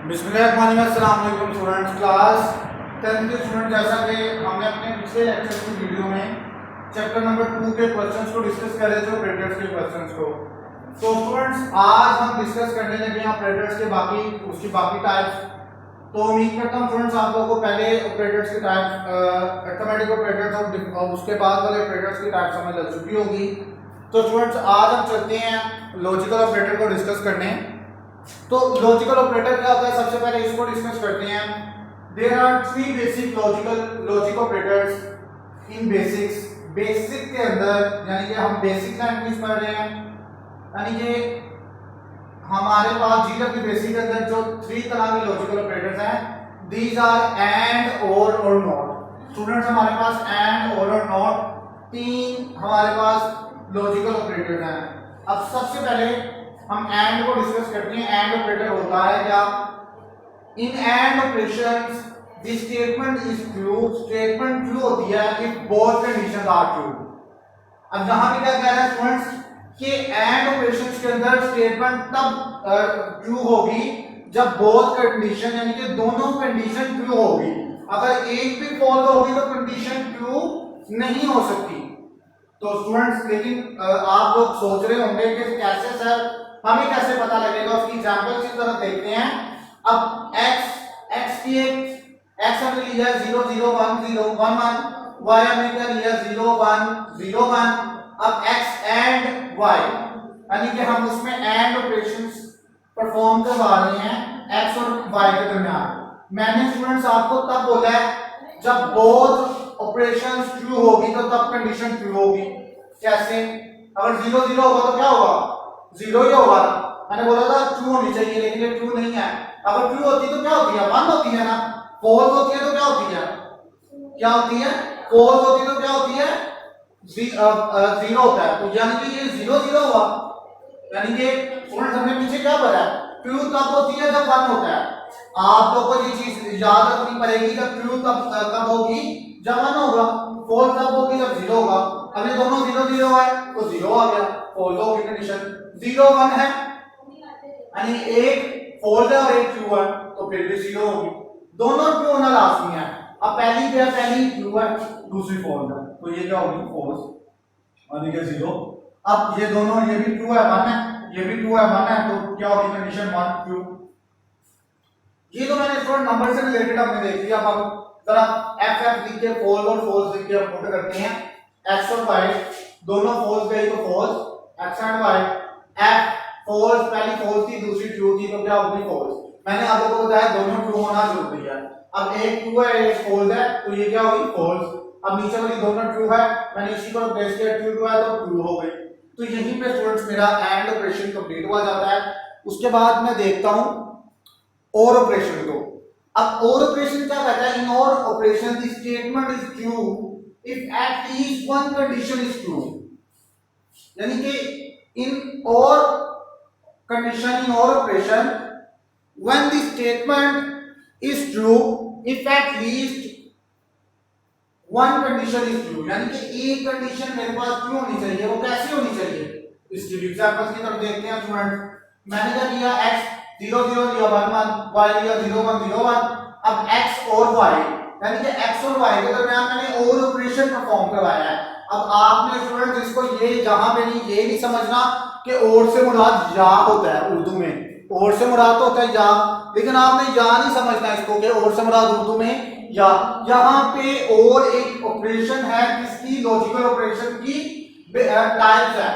बिस्मिल्लाहिर्रहमानिर्रहीम students, class 10th के student, जैसा कि हमने अपने पिछले लेक्चर की वीडियो में चैप्टर नंबर 2 के क्वेश्चंस को डिस्कस कर रहे थे, ऑपरेटर्स के क्वेश्चंस को। तो स्टूडेंट्स, आज हम डिस्कस करने लगे हैं ऑपरेटर्स के उसकी बाकी टाइप्स। तो उम्मीद करता हूं स्टूडेंट्स आप लोगों को पहले ऑपरेटर्स के टाइप्स, अरिथमेटिक ऑपरेटर्स और उसके बाद वाले ऑपरेटर्स की टाइप समझ लग चुकी होगी। तो स्टूडेंट्स, आज हम चलते हैं लॉजिकल ऑपरेटर को डिस्कस करने। तो लॉजिकल ऑपरेटर क्या होता है, सबसे पहले इसको डिस्कस करते हैं। There are three basic logic operators in basics. Basic के अंदर, यानी कि हम बेसिक लैंग्वेज पढ़ रहे हैं, यानी कि हमारे पास जीरो की बेसिक के अंदर जो थ्री तरह के लॉजिकल ऑपरेटर्स हैं, दीज आर एंड, और नॉट। स्टूडेंट्स, हमारे पास एंड, और नॉट, तीन हमारे पास लॉजिकल ऑपरेटर्स हैं। अब सबसे पहले हम एंड को डिस्कस करते हैं। एंड ऑपरेटर होता है क्या? In and operations the statement is true. Statement true होती है if both conditions are true. अब यहां पे क्या कह रहा है स्टूडेंट्स कि एंड ऑपरेशंस के अंदर स्टेटमेंट तब ट्रू होगी जब बोथ कंडीशन, यानी कि दोनों कंडीशन ट्रू होगी। अगर एक भी फॉल्स होगी तो कंडीशन ट्रू नहीं हो सकती। तो स्टूडेंट्स, लेकिन आप लोग सोच रहे होंगे कि कैसे सर, हमें कैसे पता लगेगा? उसकी एग्जांपल की तरफ देखते हैं। अब x की x हमने लिया 0 0 1 0 1 1, y हमने क्या लिया 0 1 0 1। अब x एंड y, यानी कि हम उसमें एंड ऑपरेशंस परफॉर्म करवा रहे हैं x और y के दरमियान। मैंने स्टूडेंट्स आपको तब बोला है जब बोथ ऑपरेशंस ट्रू होगी तो तब कंडीशन ट्रू होगी। कैसे? अगर 0 0 होगा तो क्या होगा? 0 ही होगा। मैंने बोला था ट्रू होनी चाहिए, लेकिन ये ट्रू नहीं है। अगर ट्रू होती तो क्या होती है? 1 होती है ना। फॉल्स होती है तो क्या होती है? क्या होती है? फॉल्स होती है तो क्या होती है? 0 होता है। तो यानी कि ये 0 0 हुआ, यानी कि स्टूडेंट्स हमने पीछे क्या पढ़ा है? ट्रू तब होती है जब 1 होता है। आप लोगों को ये चीज याद रखनी पड़ेगी, जब ट्रू कब होगी? जब 1 होगा। फॉल्स तब होगी जब 0 होगा। अब ये दोनों 0 0 है तो 0 आ गया, फॉल्स होगी कंडीशन। 0 1 है, यानी एक फॉल्स है और एक ट्रू है, तो फिर भी 0 होगी। दोनों ट्रू होना लाजमी है। अब पहली क्या? पहली ट्रू है, दूसरी फॉल्स है, तो ये क्या होगी? फॉल्स, यानी कि 0। अब ये दोनों, ये भी ट्रू है 1 है, ये भी ट्रू है 1 है, तो क्या होगी कंडीशन? 1 ट्रू। ये तो मैंने स्टूडेंट नंबर से रिलेटेड हमने देख लिया। अब हम जरा एफ एफ लिख के फॉल्स और फॉल्स लिख के हम पुट करते हैं। एक्स और वाई दोनों फॉल्स गई तो false, X and Y. F false, पहली फॉल्स थी दूसरी ट्रू थी, तो क्या होगी? फॉल्स। मैंने आप लोगों को बताया दोनों ट्रू होना जरूरी है। अब एक ट्रू है एक फॉल्स है, तो ये क्या होगी? फॉल्स। अब नीचे वाली दोनों ट्रू है, मैंने इसी को रिप्लेस किया, ट्रू है तो ट्रू हो गई। तो यहीं पे स्टूडेंट्स मेरा एंड ऑपरेशन कंप्लीट हुआ जाता है। उसके बाद मैं देखता हूं और ऑपरेशन को। अब और ऑपरेशन क्या कहता है? इन और operation the statement is true if at least one condition is true. यानी कि इन और कंडीशन, इन और operation, when the statement is true if at least one condition is true, यानी कि एक कंडीशन मेरे पास ट्रू होनी चाहिए। वो कैसी होनी चाहिए? इसकी एग्जांपल्स की तरफ देखते हैं स्टूडेंट। मैंने क्या किया? x 0 0 लिया 1 1, y लिया 0 1 0 1। अब x और y, यानी कि x और y के दरमियान मैंने और ऑपरेशन परफॉर्म करवाया है। अब आपने स्टूडेंट इसको ये जहां पे नहीं, ये नहीं समझना कि और से मुराद या होता है उर्दू में। और से मुराद तो होता है या, लेकिन आपने या नहीं समझना इसको कि और से मुराद उर्दू में या। यहाँ पे और एक ऑपरेशन है जिसकी लॉजिकल ऑपरेशन की टाइप्स है,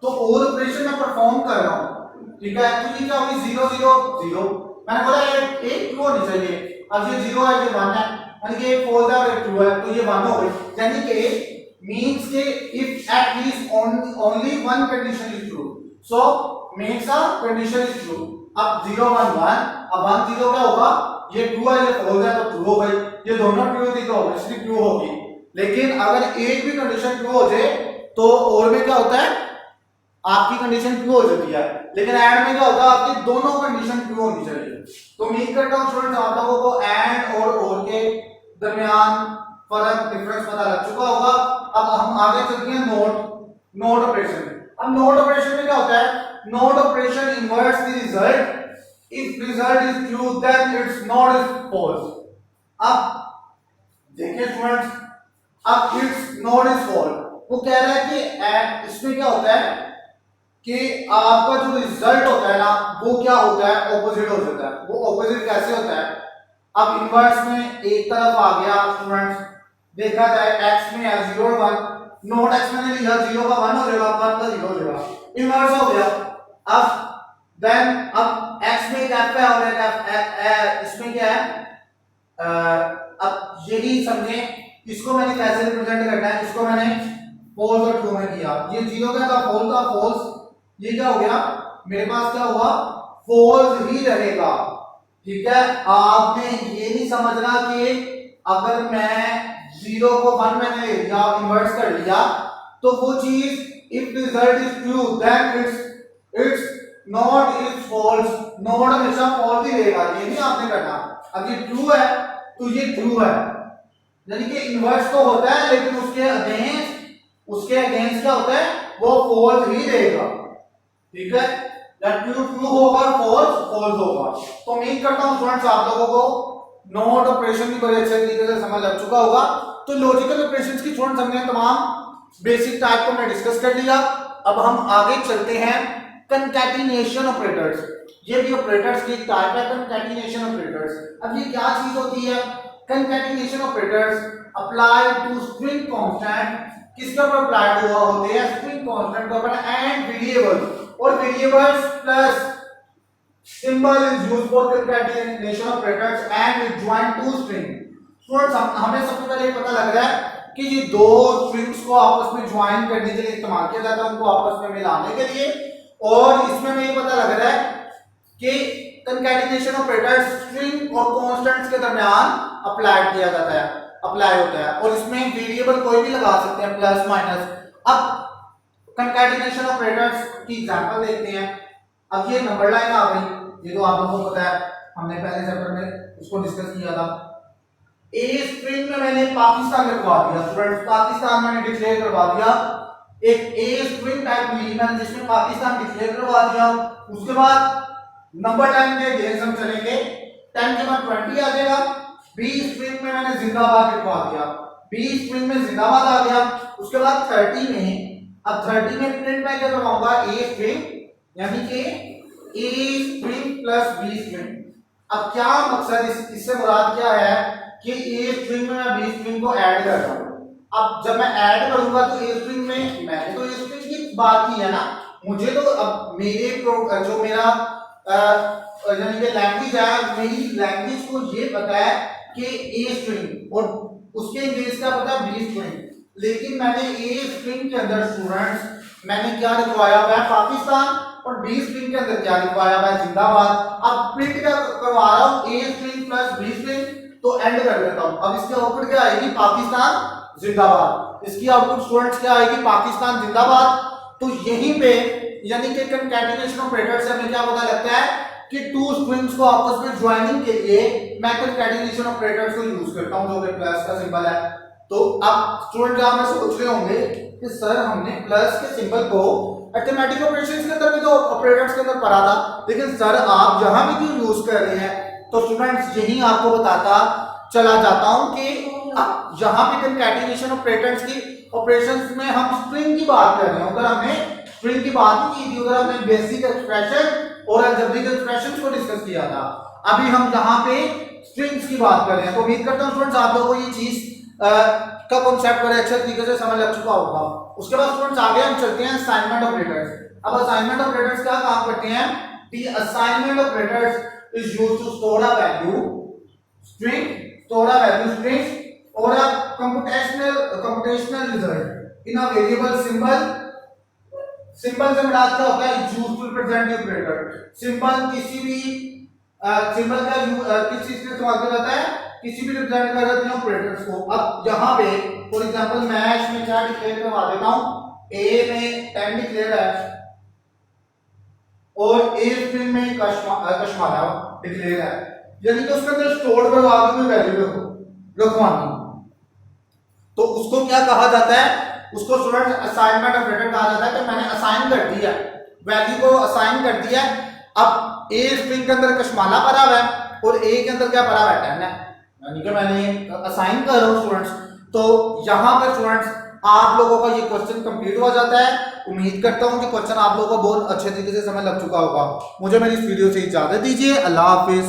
तो और ऑपरेशन मैं परफॉर्म कर रहा हूँ। ठीक है, तो ये क्या होगी? 0 0 0। मैंने बोला एक ट्रू होनी चाहिए। अब ये 0 है, ये 1 है, यानी कि एक फॉल्स है और एक ट्रू है, तो ये 1 हो गई। यानी कि means के if at least only one condition is true, so means a condition is true। अब 0 1 1, अब 1 0 क्या होगा? ये ट्रू है, ये फॉल्स है, तो ट्रू हो गई। ये दोनों ट्रू थी तो ऑब्वियसली ट्रू होगी। लेकिन अगर एक भी कंडीशन ट्रू हो जाए तो और में क्या होता है? आपकी कंडीशन ट्रू हो जाती है, लेकिन एंड में क्या होता है? आपकी दोनों कंडीशन ट्रू होनी चाहिए। तो उम्मीद करता हूं स्टूडेंट्स आप लोगों को एंड और के दरमियान फर्क, डिफरेंस पता लग चुका होगा। अब हम आगे चलते हैं नोट ऑपरेशन। अब नोट ऑपरेशन में क्या होता है? Not operation inverts the result if result is true then it's not is false. अब देखिए स्टूडेंट्स, अब इट्स नॉट इज फॉल्स वो कह रहा है कि इसमें क्या होता है कि आपका जो रिजल्ट होता है ना वो क्या होता है, ऑपोजिट हो जाता है। वो ऑपोजिट कैसे होता है, अब इनवर्स में एक तरफ आ गया स्टूडेंट्स, देखा जाए x में है 0 और 1, नोट x मैंने लिया 0 का 1 हो जाएगा, 1 का 0 हो जाएगा, इनवर्स हो गया। अब देन अब x में क्या है हो जाएगा, इसमें क्या है, अब यही समझे इसको मैंने कैसे रिप्रेजेंट करना है, इसको मैंने फॉल्स और ट्रू में किया, ये 0 का था फॉल्स का फॉल्स, ये क्या हो गया मेरे पास क्या हुआ फॉल्स ही रहेगा। ठीक है, आपने ये नहीं समझना कि अगर मैं 0 को 1 मैंने ले लिया इन्वर्स कर लिया तो वो चीज if result is true then it's not is false, not हमेशा फॉल्स ही रहेगा, ये नहीं आपने करना। अब ये ट्रू है तो ये ट्रू है, यानी कि इन्वर्स तो होता है लेकिन उसके अगेंस्ट क्या होता है वो फॉल्स ही रहेगा। ठीक है, या ट्रू ट्रू होगा, फॉल्स फॉल्स होगा। तो उम्मीद करता हूं स्टूडेंट्स आप लोगों को नोट ऑपरेशन भी बड़े अच्छे तरीके से समझ लग चुका होगा। तो लॉजिकल ऑपरेशंस की स्टूडेंट्स हमने तमाम बेसिक टाइप को हमने डिस्कस कर लिया। अब हम आगे चलते हैं कंकैटिनेशन ऑपरेटर्स। ये भी ऑपरेटर्स की एक टाइप है कंकैटिनेशन ऑपरेटर्स। अब ये क्या चीज होती है, concatenation operators apply to string constant, किसके ऊपर अप्लाई हुआ होते हैं स्ट्रिंग कांस्टेंट के ऊपर एंड वेरिएबल, और variables plus symbol is used for concatenation operators and join to string. Students हमें सबसे पहले पता लग रहा है कि ये दो स्ट्रिंग्स को आपस में ज्वाइन करने के लिए इस्तेमाल किया जाता है, उनको आपस में मिलाने के लिए। और इसमें हमें ये पता लग रहा है कि कंकैटिनेशन ऑपरेटर्स स्ट्रिंग और कांस्टेंट्स के दरमियान अप्लाई किया जाता है, अप्लाई होता है, और इसमें वेरिएबल कोई भी लगा सकते हैं प्लस माइनस। अब कंकैटिनेशन ऑपरेटर्स की एग्जांपल देखते हैं। अब ये नंबर लाइन आ गई, ये तो आप लोगों को पता है, हमने पहले चैप्टर में इसको डिस्कस किया था। ए स्ट्रिंग में मैंने पाकिस्तान लिखवा दिया स्टूडेंट्स, पाकिस्तान मैंने डिक्लेयर करवा दिया, एक ए स्ट्रिंग टाइप ली मैंने जिसमें पाकिस्तान डिक्लेयर करवा दिया। उसके बाद नंबर लाइन के अगेंस्ट हम चलेंगे, 10 के बाद 20 आ जाएगा। बी स्ट्रिंग में मैंने जिंदाबाद लिखवा दिया, बी स्ट्रिंग में जिंदाबाद आ गया। उसके बाद 30 में, अब 30 में प्रिंट मैं क्या करवाऊंगा ए स्ट्रिंग, यानी कि A string plus B string. अब क्या मकसद इससे मुराद क्या है कि ए स्ट्रिंग में मैं बी स्ट्रिंग को ऐड कर रहा हूं। अब जब मैं ऐड करूंगा तो ए स्ट्रिंग में मैंने तो ए स्ट्रिंग की बात की है ना, मुझे तो अब मेरे जो मेरा यानी कि लैंग्वेज है, मेरी लैंग्वेज को ये पता है कि ए स्ट्रिंग और उसके अगेंस्ट क्या पता है बी स्ट्रिंग, लेकिन मैंने ए स्ट्रिंग के अंदर स्टूडेंट्स मैंने क्या लिखवाया हुआ है पाकिस्तान, और बी स्ट्रिंग के अंदर क्या लिखवाया हुआ है जिंदाबाद। अब प्रिंट क्या करवा रहा हूं A string plus B string, तो एंड कर देता हूं। अब इसके आउटपुट क्या आएगी पाकिस्तान जिंदाबाद, इसकी आउटपुट स्टूडेंट्स क्या आएगी पाकिस्तान जिंदाबाद। तो यहीं पे यानी कि कंकैटिनेशन ऑपरेटर से हमें क्या पता लगता है कि टू स्ट्रिंग्स को आपस में ज्वाइनिंग के लिए मैं कंकैटिनेशन ऑपरेटर्स को यूज करता हूं जो कि प्लस का सिंबल है। तो अब स्टूडेंट जहां में सोच रहे होंगे कि सर हमने प्लस के सिंबल को अरिथमेटिक ऑपरेशंस के अंदर भी तो ऑपरेटर्स के अंदर पढ़ा था, लेकिन सर आप जहां भी क्यों यूज कर रहे हैं, तो स्टूडेंट्स यही आपको बताता चला जाता हूं कि जहां पे कंकैटिनेशन ऑपरेटर्स की ऑपरेशंस में हम स्ट्रिंग की बात कर रहे हैं, अगर हमने स्ट्रिंग की बात नहीं की थी, उधर हमने बेसिक एक्सप्रेशन और अलजेब्रिक एक्सप्रेशंस को डिस्कस किया था। अभी हम यहां पे स्ट्रिंग्स की बात कर रहे हैं। तो उम्मीद करता हूं स्टूडेंट्स आप लोगों को ये चीज का कांसेप्ट बड़े अच्छे तरीके से समझ लग चुका होगा। उसके बाद स्टूडेंट्स आगे हम चलते हैं असाइनमेंट ऑपरेटर्स। अब असाइनमेंट ऑपरेटर्स क्या काम करते हैं, the assignment operators is used to store a value string, store a value string और a computational result in a variable symbol. Symbol से मुराद क्या होता है, used to represent the operator. Symbol किसी भी सिंबल का किस चीज के इस्तेमाल किया जाता है, किसी भी रिप्रेजेंट कर रहे हैं ऑपरेटर्स को। अब यहां पे फॉर एग्जांपल मैं इसमें क्या डिक्लेयर करवा देता हूं, ए में 10 डिक्लेयर है और ए स्ट्रिंग में कशमाला डिक्लेयर है, यानी कि उसके अंदर स्टोर करवा के कोई वैल्यू रखवानी, तो उसको क्या कहा जाता है, उसको स्टूडेंट असाइनमेंट ऑपरेटर कहा जाता है। कि मैंने असाइन कर दिया वैल्यू को, असाइन कर दिया। अब ए स्ट्रिंग के अंदर कशमाला भरा हुआ है और ए के अंदर क्या भरा हुआ है 10 है, यानी कि मैंने असाइन कर रहा हूँ स्टूडेंट्स। तो यहाँ पर स्टूडेंट्स आप लोगों का ये क्वेश्चन कंप्लीट हो जाता है। उम्मीद करता हूँ कि क्वेश्चन आप लोगों को बहुत अच्छे तरीके से समझ लग चुका होगा। मुझे मेरी इस वीडियो से इजाजत दीजिए। अल्लाह हाफिज।